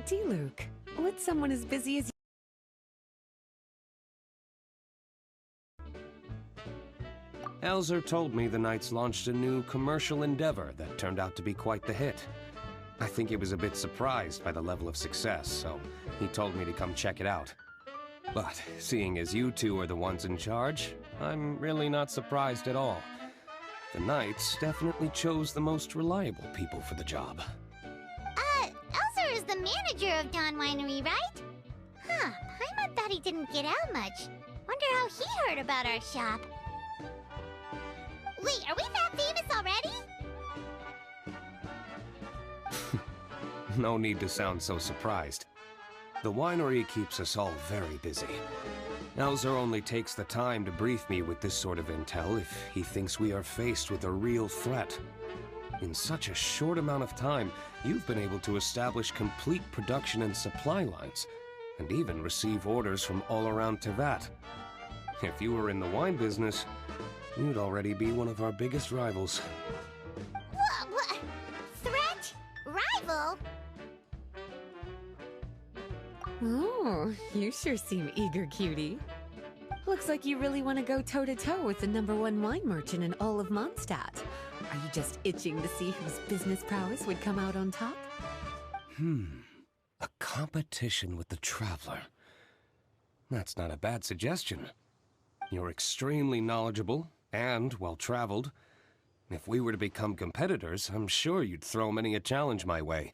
D-Luke, what's someone as busy as Elzer told me the Knights launched a new commercial endeavor that turned out to be quite the hit. I think he was a bit surprised by the level of success, so he told me to come check it out. But seeing as you two are the ones in charge, I'm really not surprised at all. The Knights definitely chose the most reliable people for the job. Elzer is the manager of Dawn Winery, right? Huh, Paimon thought he didn't get out much. Wonder how he heard about our shop. Wait, are we that famous already? No need to sound so surprised. The winery keeps us all very busy. Elzer only takes the time to brief me with this sort of intel if he thinks we are faced with a real threat. In such a short amount of time, you've been able to establish complete production and supply lines, and even receive orders from all around Teyvat. If you were in the wine business, you'd already be one of our biggest rivals. What? Threat? Rival? Oh, you sure seem eager, cutie. Looks like you really want to go toe-to-toe with the #1 wine merchant in all of Mondstadt. Are you just itching to see whose business prowess would come out on top? A competition with the Traveler. That's not a bad suggestion. You're extremely knowledgeable and well-traveled. If we were to become competitors, I'm sure you'd throw many a challenge my way.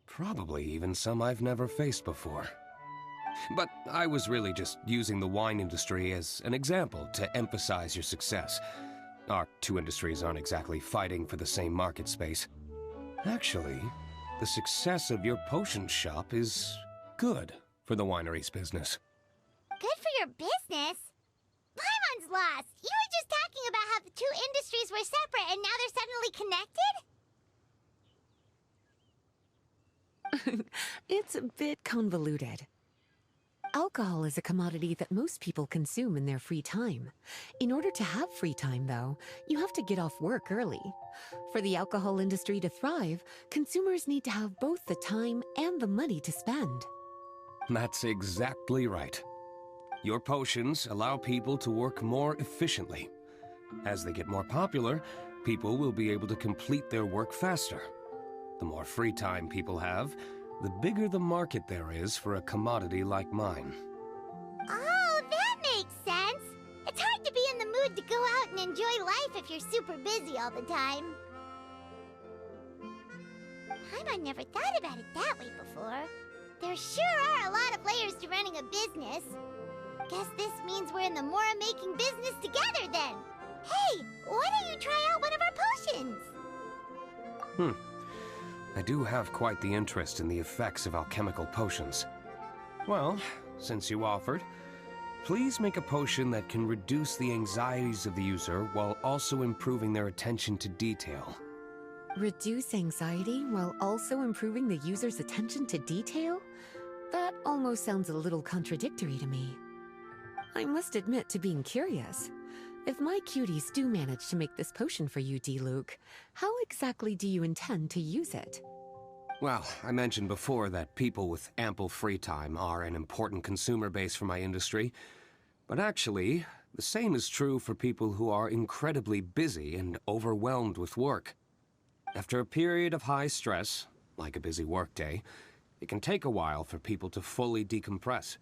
Probably even some I've never faced before. But I was really just using the wine industry as an example to emphasize your success. Our two industries aren't exactly fighting for the same market space. Actually, the success of your potion shop is good for the winery's business. Good for your business? Paimon's lost! You were just talking about how the two industries were separate and now they're suddenly connected? It's a bit convoluted. Alcohol is a commodity that most people consume in their free time. In order to have free time, though, you have to get off work early. For the alcohol industry to thrive, consumers need to have both the time and the money to spend. That's exactly right. Your potions allow people to work more efficiently. As they get more popular, people will be able to complete their work faster. The more free time people have, the bigger the market there is for a commodity like mine. Oh, that makes sense! It's hard to be in the mood to go out and enjoy life if you're super busy all the time. Paimon never thought about it that way before. There sure are a lot of layers to running a business. Guess this means we're in the Mora-making business together then. Hey, why don't you try out one of our potions? I do have quite the interest in the effects of alchemical potions. Well, since you offered, please make a potion that can reduce the anxieties of the user while also improving their attention to detail. Reduce anxiety while also improving the user's attention to detail? That almost sounds a little contradictory to me. I must admit to being curious. If my cuties do manage to make this potion for you, D-Luke, how exactly do you intend to use it? Well, I mentioned before that people with ample free time are an important consumer base for my industry. But actually, the same is true for people who are incredibly busy and overwhelmed with work. After a period of high stress, like a busy workday, it can take a while for people to fully decompress.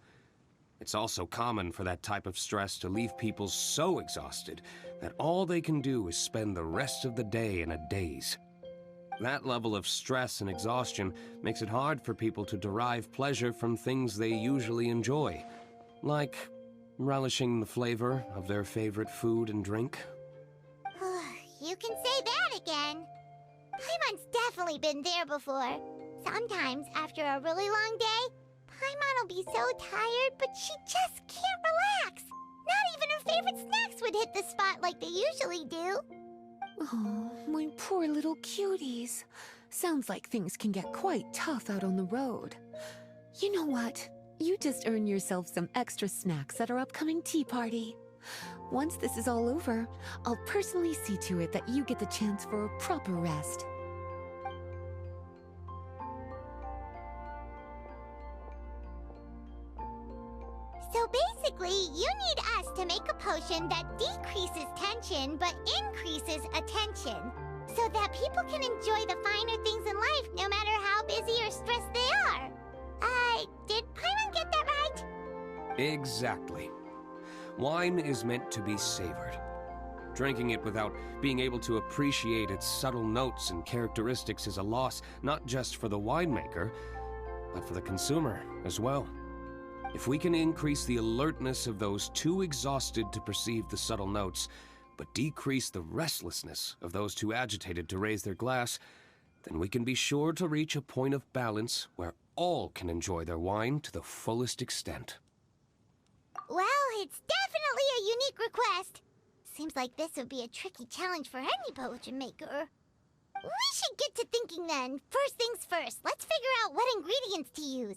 It's also common for that type of stress to leave people so exhausted that all they can do is spend the rest of the day in a daze. That level of stress and exhaustion makes it hard for people to derive pleasure from things they usually enjoy, like relishing the flavor of their favorite food and drink. You can say that again. Paimon's definitely been there before. Sometimes, after a really long day, Paimon will be so tired, but she just can't relax. Not even her favorite snacks would hit the spot like they usually do. Oh, my poor little cuties. Sounds like things can get quite tough out on the road. You know what? You just earn yourself some extra snacks at our upcoming tea party. Once this is all over, I'll personally see to it that you get the chance for a proper rest. make a potion that decreases tension but increases attention, so that people can enjoy the finer things in life no matter how busy or stressed they are. Did Paimon get that right? Exactly. Wine is meant to be savored. Drinking it without being able to appreciate its subtle notes and characteristics is a loss not just for the winemaker, but for the consumer as well. If we can increase the alertness of those too exhausted to perceive the subtle notes, but decrease the restlessness of those too agitated to raise their glass, then we can be sure to reach a point of balance where all can enjoy their wine to the fullest extent. Well, it's definitely a unique request. Seems like this would be a tricky challenge for any potion maker. We should get to thinking then. First things first, let's figure out what ingredients to use.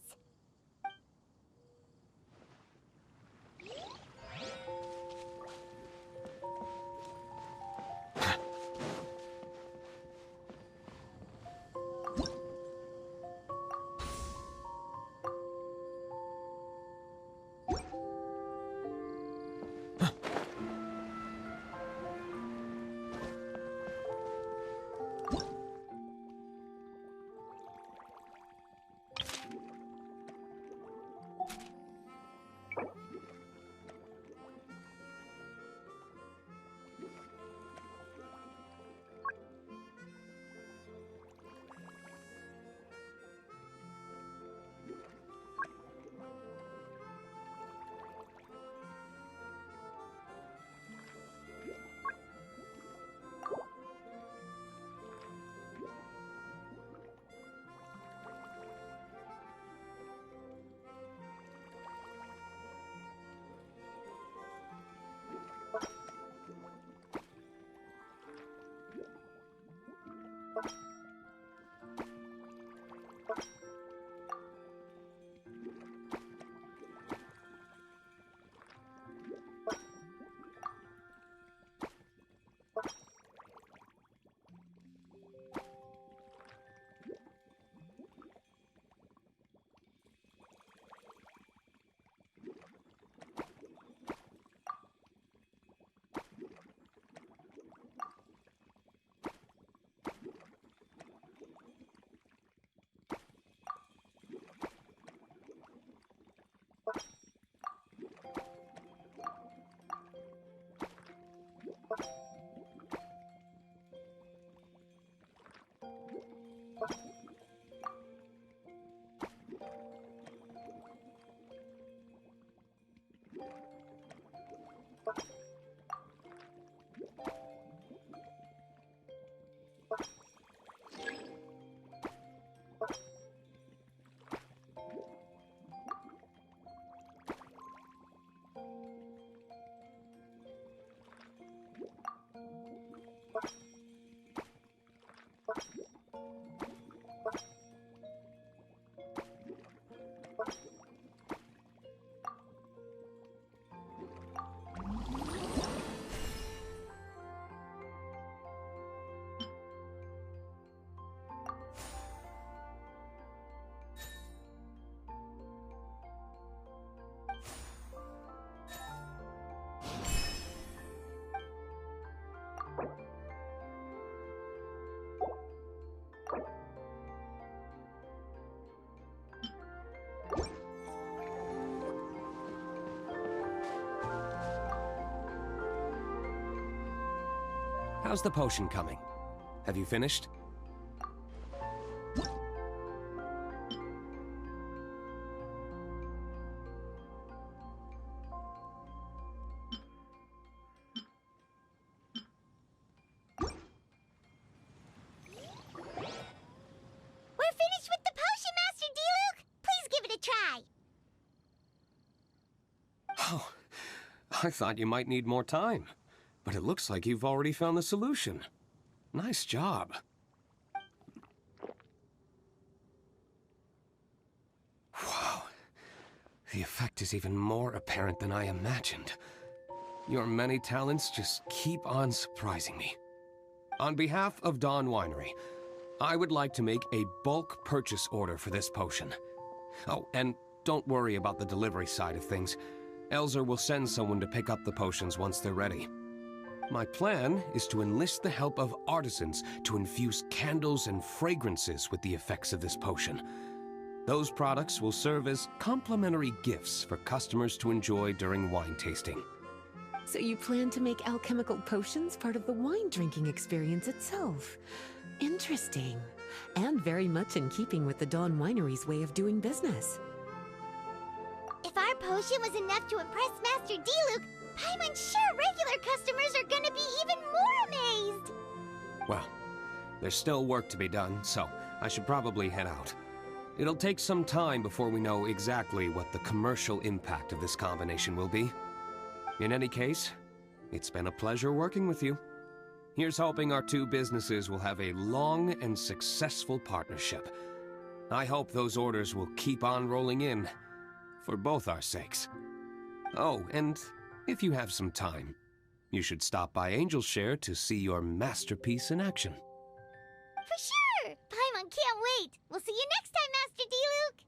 How's the potion coming? Have you finished? Oh, I thought you might need more time. But it looks like you've already found the solution. Nice job. Wow. The effect is even more apparent than I imagined. Your many talents just keep on surprising me. On behalf of Dawn Winery, I would like to make a bulk purchase order for this potion. Oh, and don't worry about the delivery side of things. Elzer will send someone to pick up the potions once they're ready. My plan is to enlist the help of artisans to infuse candles and fragrances with the effects of this potion. Those products will serve as complimentary gifts for customers to enjoy during wine tasting. So you plan to make alchemical potions part of the wine drinking experience itself. Interesting. And very much in keeping with the Dawn Winery's way of doing business. If our potion was enough to impress Master Diluc, Paimon's sure regular customers are gonna be even more amazed! Well, there's still work to be done, so I should probably head out. It'll take some time before we know exactly what the commercial impact of this combination will be. In any case, it's been a pleasure working with you. Here's hoping our two businesses will have a long and successful partnership. I hope those orders will keep on rolling in, for both our sakes. Oh, and if you have some time, you should stop by Angel's Share to see your masterpiece in action. For sure! Paimon can't wait! We'll see you next time, Master Diluc!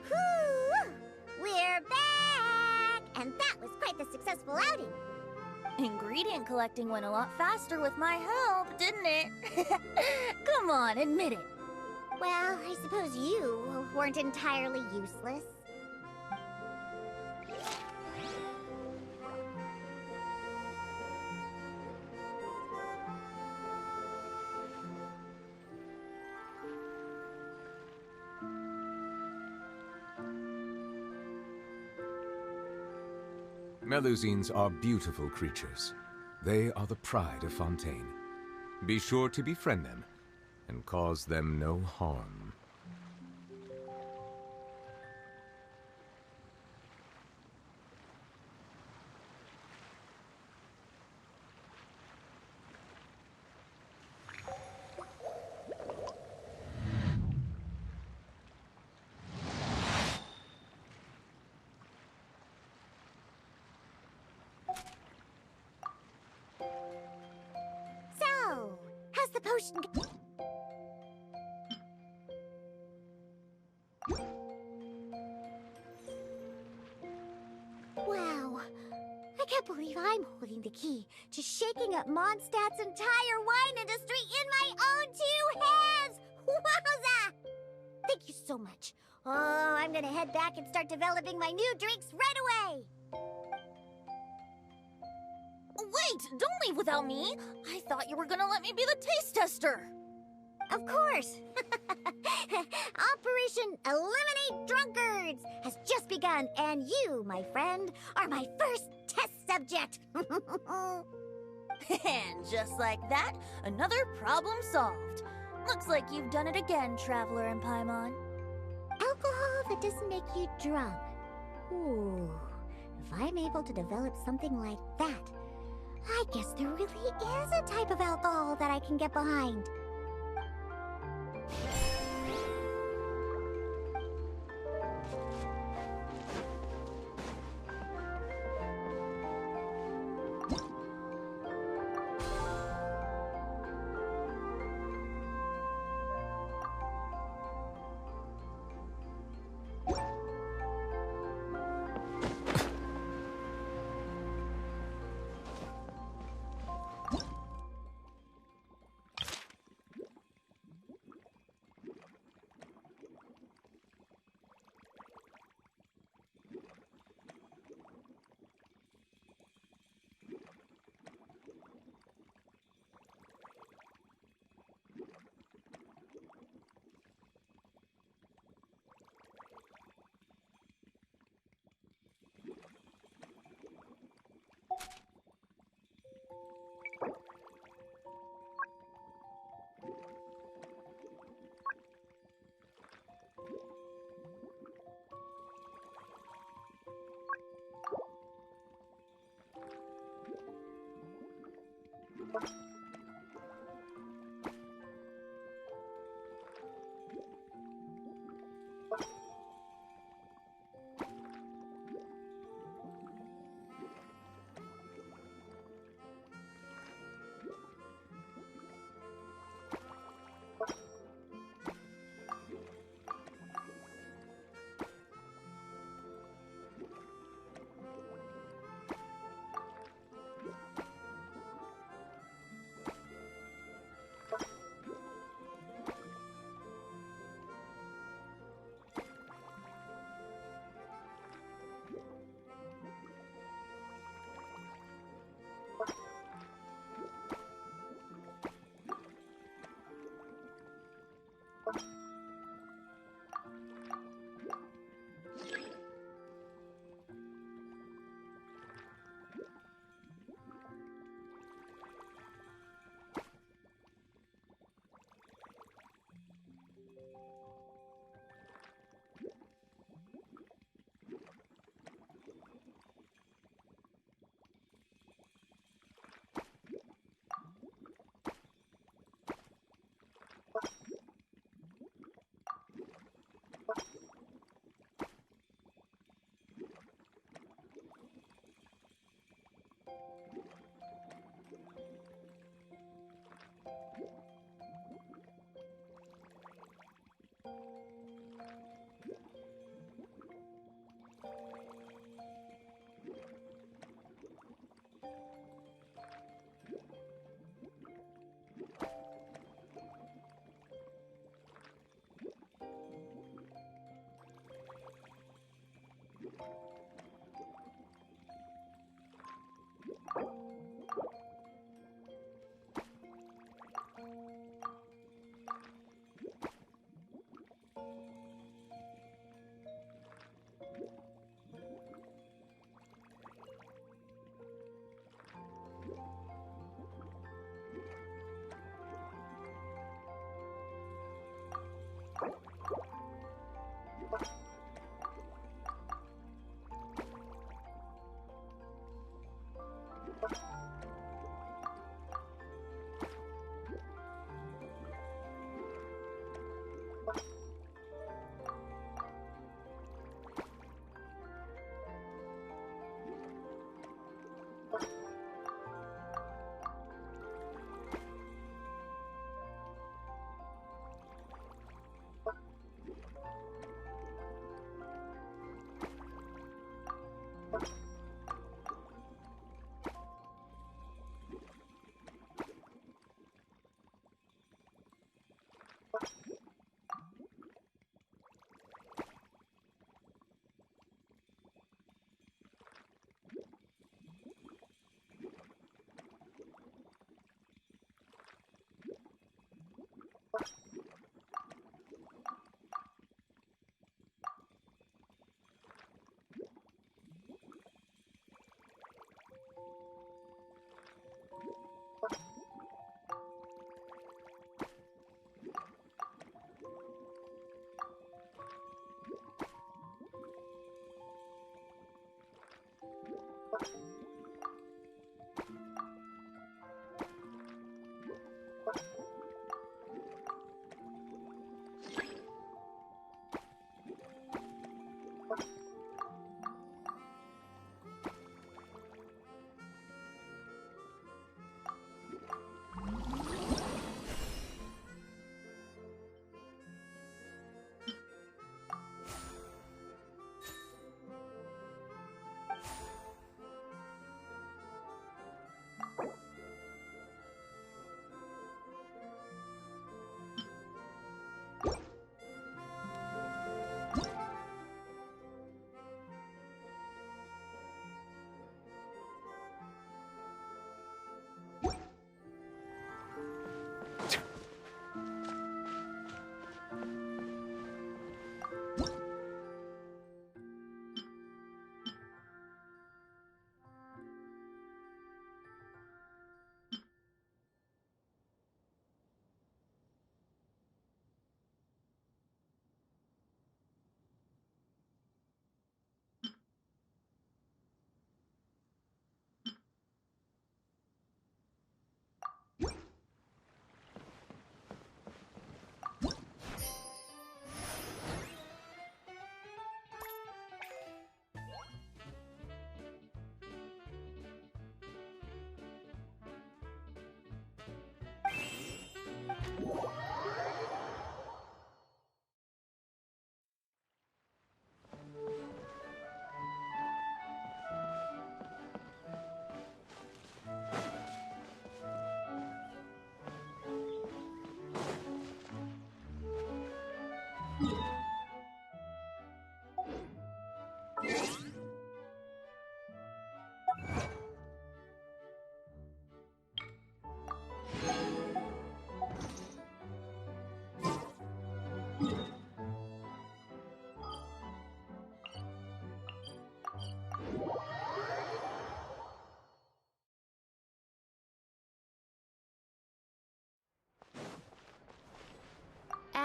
Whew! We're back! And that was quite the successful outing. Ingredient collecting went a lot faster with my help, didn't it? Come on, admit it. Well, I suppose you weren't entirely useless. Melusines are beautiful creatures. They are the pride of Fontaine. Be sure to befriend them, and cause them no harm. So, how's the potion? Wow, I can't believe I'm holding the key to shaking up Mondstadt's entire wine industry in my own two hands! Wowza! Thank you so much. Oh, I'm gonna head back and start developing my new drinks right away! Wait, don't leave without me. I thought you were gonna let me be the taste tester. Of course! Operation Eliminate Drunkards has just begun, and you, my friend, are my first test subject! And just like that, another problem solved. Looks like you've done it again, Traveler and Paimon. Alcohol that doesn't make you drunk. Ooh, if I'm able to develop something like that, I guess there really is a type of alcohol that I can get behind.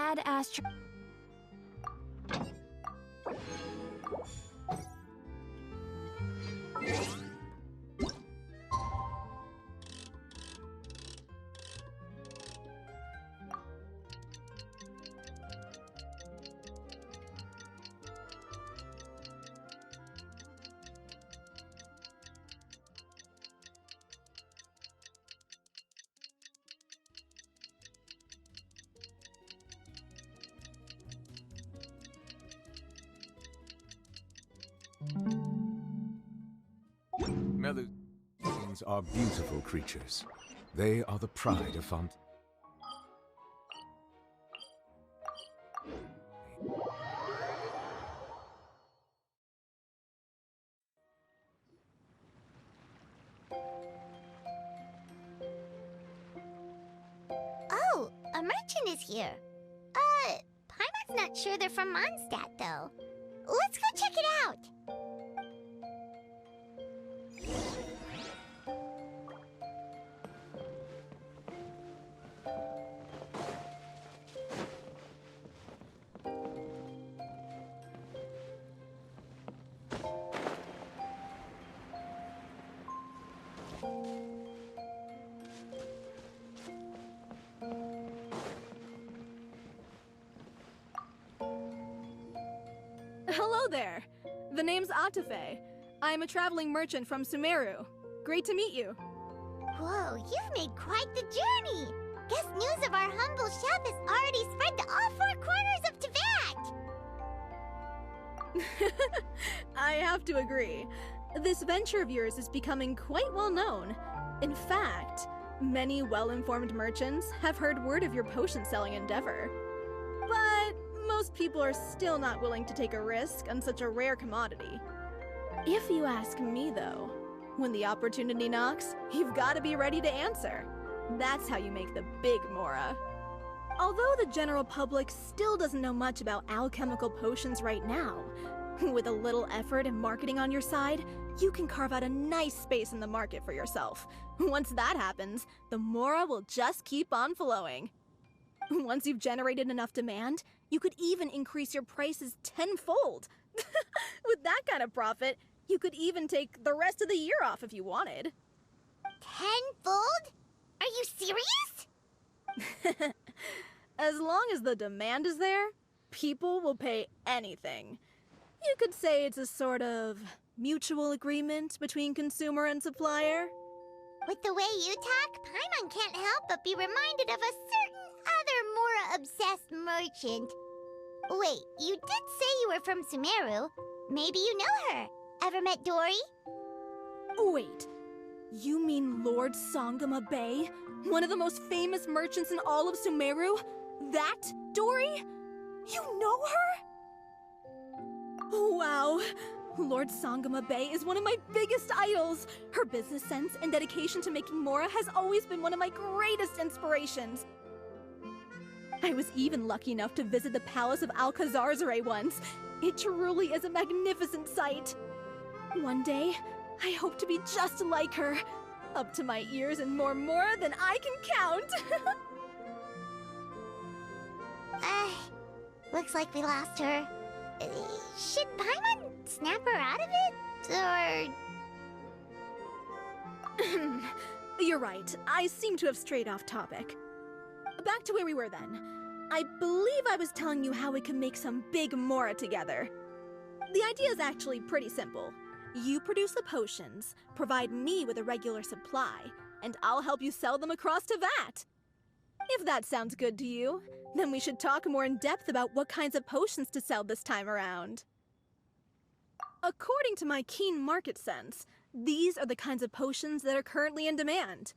badass. Melusines are beautiful creatures. They are the pride of Fontaine. Oh, a merchant is here. Paimon's not sure they're from Mondstadt, though. Let's go check it out. Hello there. The name's Atafe. I'm a traveling merchant from Sumeru. Great to meet you. Whoa, you've made quite the journey. Guess news of our humble shop has already spread to all four corners of Teyvat. I have to agree. This venture of yours is becoming quite well known. In fact, many well-informed merchants have heard word of your potion-selling endeavor. But most people are still not willing to take a risk on such a rare commodity. If you ask me, though, when the opportunity knocks, you've got to be ready to answer. That's how you make the big Mora. Although the general public still doesn't know much about alchemical potions right now, with a little effort and marketing on your side, you can carve out a nice space in the market for yourself. Once that happens, the Mora will just keep on flowing. Once you've generated enough demand, you could even increase your prices tenfold. With that kind of profit, you could even take the rest of the year off if you wanted. Tenfold? Are you serious? As long as the demand is there, people will pay anything. You could say it's a sort of mutual agreement between consumer and supplier. With the way you talk, Paimon can't help but be reminded of a certain other Mora-obsessed merchant. Wait, you did say you were from Sumeru. Maybe you know her. Ever met Dory? Wait, you mean Lord Sangama Bay? One of the most famous merchants in all of Sumeru? That Dory? You know her? Wow. Lord Sangama Bay is one of my biggest idols. Her business sense and dedication to making Mora has always been one of my greatest inspirations. I was even lucky enough to visit the Palace of Alcazarzare once. It truly is a magnificent sight. One day, I hope to be just like her. Up to my ears in more Mora than I can count. Looks like we lost her. Should Paimon snap her out of it? Or... You're right. I seem to have strayed off topic. Back to where we were then. I believe I was telling you how we can make some big Mora together. The idea is actually pretty simple. You produce the potions, provide me with a regular supply, and I'll help you sell them across Teyvat. If that sounds good to you, then we should talk more in depth about what kinds of potions to sell this time around. According to my keen market sense, these are the kinds of potions that are currently in demand.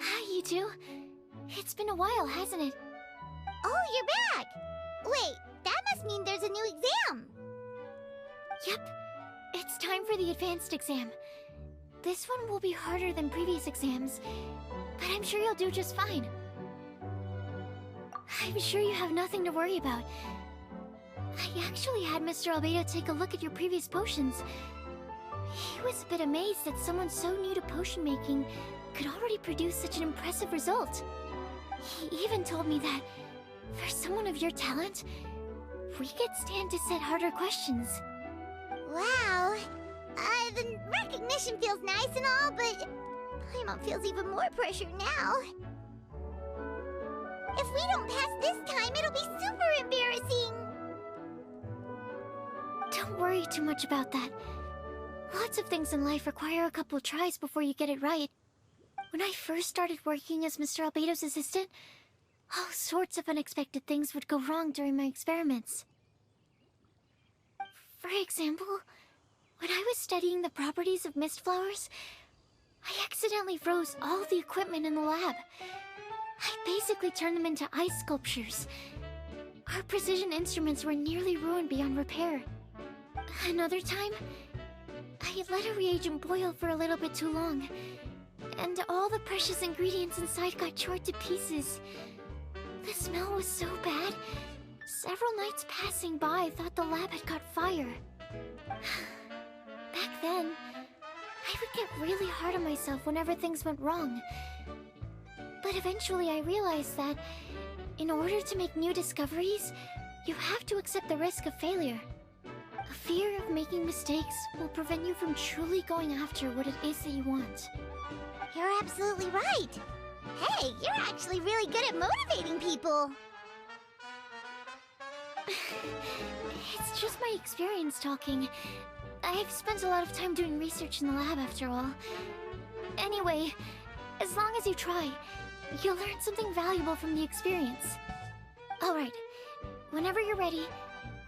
Hi, you two. It's been a while, hasn't it? Oh, you're back! Wait, that must mean there's a new exam! Yep. It's time for the advanced exam. This one will be harder than previous exams, but I'm sure you'll do just fine. I'm sure you have nothing to worry about. I actually had Mr. Albedo take a look at your previous potions. He was a bit amazed that someone so new to potion making could already produce such an impressive result. He even told me that, for someone of your talent, we could stand to set harder questions. Wow. The recognition feels nice and all, but Paimon feels even more pressure now. If we don't pass this time, it'll be super embarrassing. Don't worry too much about that. Lots of things in life require a couple tries before you get it right. When I first started working as Mr. Albedo's assistant, all sorts of unexpected things would go wrong during my experiments. For example, when I was studying the properties of mist flowers, I accidentally froze all the equipment in the lab. I basically turned them into ice sculptures. Our precision instruments were nearly ruined beyond repair. Another time, I had let a reagent boil for a little bit too long, and all the precious ingredients inside got chored to pieces. The smell was so bad, several nights passing by thought the lab had caught fire. Back then, I would get really hard on myself whenever things went wrong. But eventually I realized that, in order to make new discoveries, you have to accept the risk of failure. A fear of making mistakes will prevent you from truly going after what it is that you want. You're absolutely right. Hey, you're actually really good at motivating people. It's just my experience talking. I've spent a lot of time doing research in the lab after all. Anyway, as long as you try, you'll learn something valuable from the experience. Alright, whenever you're ready,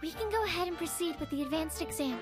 we can go ahead and proceed with the advanced exam.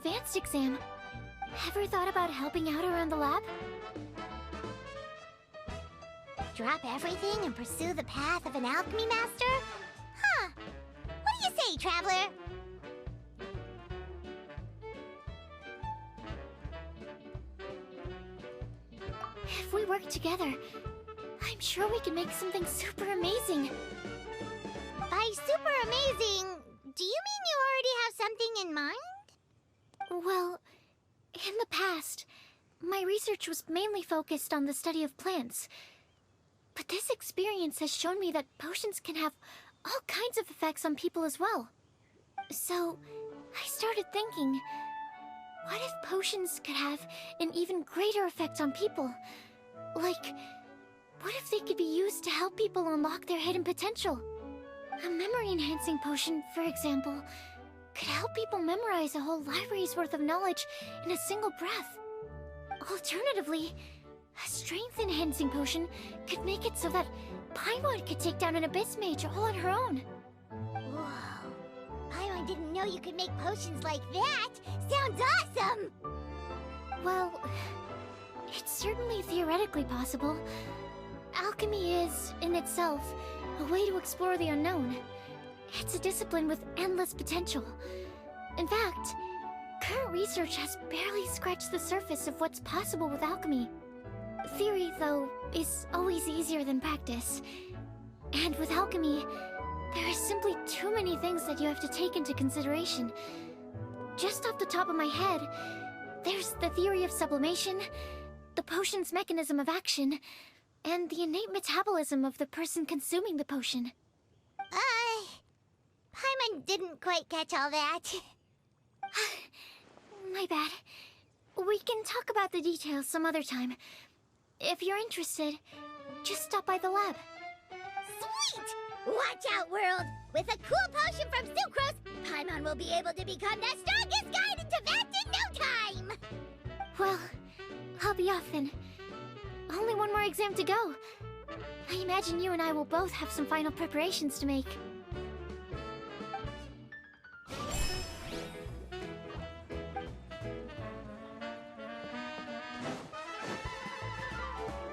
advanced exam. Ever thought about helping out around the lab? Drop everything and pursue the path of an alchemy master? Huh. What do you say, traveler? If we work together, I'm sure we can make something super amazing. By super amazing, do you mean you already have something in mind? Well, in the past, my research was mainly focused on the study of plants. But this experience has shown me that potions can have all kinds of effects on people as well. So, I started thinking, what if potions could have an even greater effect on people? Like, what if they could be used to help people unlock their hidden potential? A memory-enhancing potion, for example, could help people memorize a whole library's worth of knowledge in a single breath. Alternatively, a strength-enhancing potion could make it so that Paimon could take down an Abyss Mage all on her own. Whoa. Paimon didn't know you could make potions like that. Sounds awesome! Well, it's certainly theoretically possible. Alchemy is, in itself, a way to explore the unknown. It's a discipline with endless potential. In fact, current research has barely scratched the surface of what's possible with alchemy. Theory, though, is always easier than practice. And with alchemy, there are simply too many things that you have to take into consideration. Just off the top of my head, there's the theory of sublimation, the potion's mechanism of action, and the innate metabolism of the person consuming the potion. Paimon didn't quite catch all that. My bad. We can talk about the details some other time. If you're interested, just stop by the lab. Sweet! Watch out, world! With a cool potion from Sucrose, Paimon will be able to become the strongest guide into Vact in no time! Well, I'll be off then. Only one more exam to go. I imagine you and I will both have some final preparations to make.